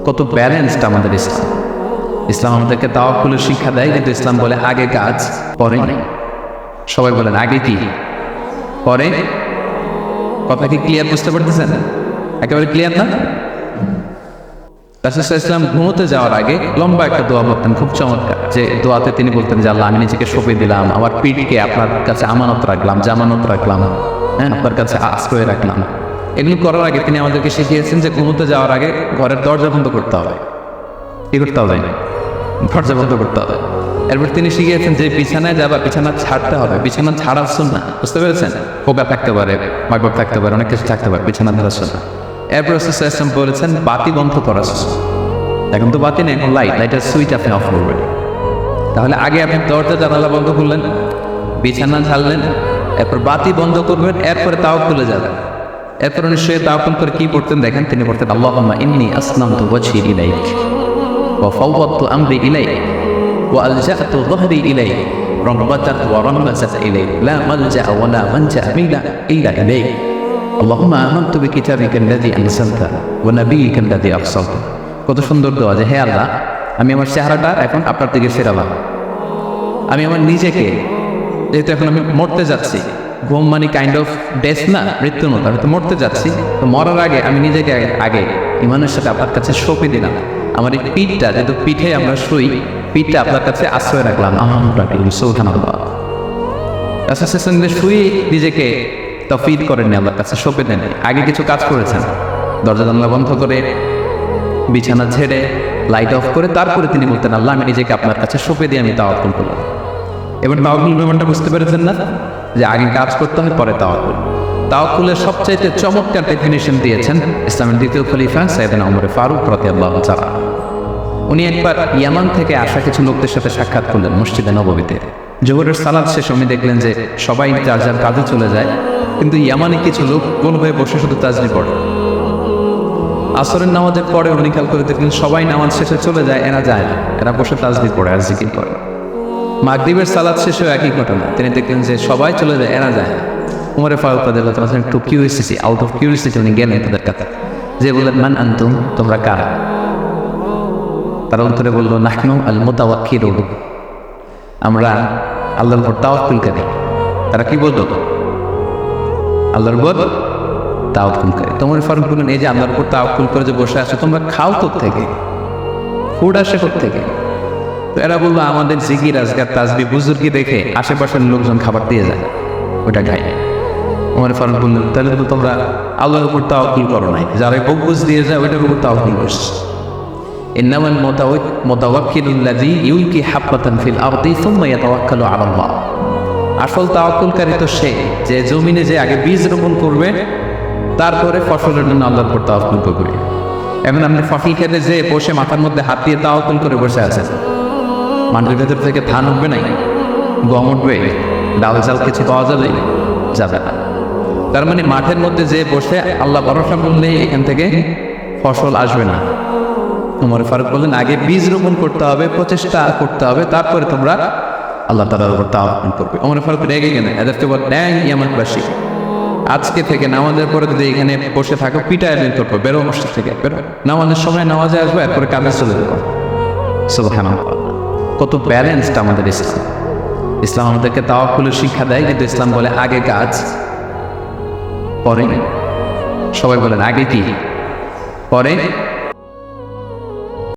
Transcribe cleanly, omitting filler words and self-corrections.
কত ব্যালেন্সড আমাদের ইসলাম। ইসলাম আমাদেরকে তাওয়াক্কুলের শিক্ষা দেয়, কিন্তু ইসলাম বলে আগে কাজ পরে নেই। সবাই বলেন আগে কি পরে। কথা কি ক্লিয়ার বুঝতে পারতেছেন? একেবারে ক্লিয়ার না? রাসূল সাল্লাল্লাহু আলাইহি ওয়াসাল্লাম ঘুমোতে যাওয়ার আগে লম্বা একটা দোয়া বলতেন, খুব চমৎকার। যে দোয়াতে তিনি বলতেন যে আল্লাহ, আমি নিজেকে সঁপে দিলাম, আমার পিঠকে আপনার কাছে আমানত রাখলাম, জামানত রাখলাম, হ্যাঁ, আপনার কাছে আশ্রয় রাখলাম। এগুলো করার আগে তিনি আমাদেরকে শিখিয়েছেন যে ঘুমোতে যাওয়ার আগে ঘরের দরজা বন্ধ করতে হবে। কি করতে হবে? দরজা বন্ধ করতে হবে। এরপর তিনি শিখিয়েছেন যে বিছানায় যাবা, বিছানা ছাড়তে হবে। বিছানা ছাড়ার সুন্নাহ, বুঝতে পেরেছেন? পোকা থাকতে পারে, মাকড় থাকতে পারে, অনেক কিছু থাকতে পারে, বিছানা ধরার সুন্নাহ। এরপর রাসূল সাল্লাল্লাহু আলাইহি ওয়াসাল্লাম বলেছেন বাতি বন্ধ করার সুন্নাহ। এখন তো বাতি নেই, এখন লাইটের সুইচ আপনি অফ করবেন। তাহলে আগে আপনি দরজা জানালা বন্ধ করলেন, বিছানা ঝাড়লেন, এরপর বাতি বন্ধ করবেন, এরপরে তাওয়াক্কুলে যাবেন। এরপর নিশ্চয়ই তাওয়াক্কুল করে কি পড়তেন দেখেন, তিনি পড়তেন আল্লাহুম্মা ইন্নী আসলামতু ওয়াজহি ইলাইক ওয়া ফাওয়াদতু আমরি ইলাইক ওয়া আলজা'তু যহরি ইলাইক রাগবাতান ওয়া রাহবাতান ইলাইক লা মালজা ওয়া লা মানজা ইল্লা ইলাইক আল্লাহুম্মা আমানতু বিকিতাবিকা আল্লাযী আনজালতা ওয়া নাবিয়্যিকা আল্লাযী আরসালতা। কত সুন্দর দোয়া যে হে আল্লাহ, আমি আমার চেহারাটা এখন আপনার দিকে ফেরালাম। আমি আমার নিজেকে, যেহেতু এখন আমি মরতে যাচ্ছি, ঘুম মানে কাইন্ড অফ ডেথ না, মৃত্যুর মতো, আমি তো মরতে যাচ্ছি, তো মরার আগে আমি নিজেকে আগে ইমানের সাথে আপনার কাছে সঁপে দিলাম। আমার এই পিঠটা, যেহেতু পিঠে আমরা শুই, পিঠটা আপনার কাছে আশ্রয় রাখলাম। সুবহানাল্লাহ। রাসূল শুয়ে নিজেকে তফিদ করেননি, আল্লাহর কাছে সঁপে দেন। আগে কিছু কাজ করেছেন, দরজা জানলা বন্ধ করে, বিছানা ছেড়ে, লাইট অফ করে, তারপরে তিনি বলতেন আল্লাহ, আমি নিজেকে আপনার কাছে সঁপে দিয়ে আমি তাওয়াক্কুল করলাম। এবার তাওয়াক্কুল ব্যাপারটা বুঝতে পেরেছেন না, যে আগে কাজ করতে হয় পরে তাওয়াক্কুল। তাওয়াক্কুলের সবচাইতে চমৎকার ডেফিনিশন দিয়েছেন ইসলামের দ্বিতীয় খলিফা সাইয়েদনা ওমর ফারুক রাদিয়াল্লাহু তাআলা। উনি একবার ইয়ামান থেকে আসা কিছু লোকদের সাথে সাক্ষাৎ করলেন মসজিদে নববীতে। জোহরের সালাত শেষে উনি দেখলেন যে সবাই যার যার কাজে চলে যায়, কিন্তু ইয়ামানে কিছু লোক গোল হয়ে বসে শুধু তাজবীহ পড়ে। আসরের নামাজের পরে উনি খেয়াল করে দেখলেন সবাই নামাজ শেষে চলে যায়, এরা যায় না, এরা বসে তাজবীহ পড়ে আর জিকির করে। মাগরিবের সালাত শেষেও একই ঘটনা, তিনি দেখলেন যে সবাই চলে যায়, এরা যায় না। ওমর ফারুক রাদিয়াল্লাহু তাআলা একটু কিউরিয়াসিটি, আউট অফ কিউরিয়াসিটি উনি গেলেন তাদের কাছে, যে বললেন মান আনতুম, তোমরা কারা? তারা উত্তরে বলল নাহনু আল মুতাওয়াক্কিলুন, আমরা আল্লাহর উপর তাওয়াক্কুলকারী। তারা কি বলতো? আল্লাহর উপর তাওয়াক্কুলকারী। ওমর ফারুক বললেন এই যে আল্লাহর উপর তাওয়াক্কুল করে যে বসে আছো, তোমরা খাও কোত্থেকে? ফুড আসে কোত্থেকে? তো এরা বললো আমাদের জিকির আজকার তাজবি বুজুর্গি দেখে আশেপাশের লোকজন খাবার দিয়ে যায়, ওটা খাই। ওমর ফারুক বললেন তাহলে তো তোমরা আল্লাহর উপর তাওয়াক্কুল করো নাই, যারা বকবুজ দিয়ে যায় ওইটার উপর তাওয়াক্কুল করছে। ইন্নামাল মুতাওয়াক্কিলুল্লাযী ইউলকি হাব্বাতান ফিল আরদি সুম্মা ইয়াতাওয়াক্কালু আলাল্লাহ। আসল তাওয়াক্কুলকারী তো সে যে জমিনে যে আগে বীজ রোপণ করবে, তারপরে ফসলের জন্য আল্লাহর উপর তাওয়াক্কুল করবে। এখন আপনি ফসল খেতে যে বসে মাথার মধ্যে হাত দিয়ে তাওয়াক্কুল করে বসে আছেন, মাটির ভেতর থেকে ধান উঠবে নাই, গম উঠবে, ডাল চাল কিছু পাওয়া যাবে? যাবে না। তার মানে মাঠের মধ্যে যে বসে আল্লাহ ভরসা করলে এখান থেকে ফসল আসবে না। ওমর ফারুক বললেন আগে বীজ রোপণ করতে হবে, প্রচেষ্টা করতে হবে, তারপরে তোমরা আল্লাহ তাআলার উপর তাওয়াক্কুল করবে। ওমর ফারুক রেগে গেলেন, এদেরকে বল ড্যাং ইয়ামানবাসী, আজকে থেকে নামাজের পরে যদি এখানে বসে থাকো পিটায় বের করবো, বেরো মসজিদ থেকে, বেরো। নামাজের সময় নামাজে আসবো, এরপরে কাজে চলে যাবো। সুবহানাল্লাহ। কত ব্যালেন্সড আমাদের ইসলাম। ইসলাম আমাদেরকে তাওয়াক্কুলের শিক্ষা দেয়, কিন্তু ইসলাম বলে আগে কাজ পরে। সবাই বলেন আগে কি পরে।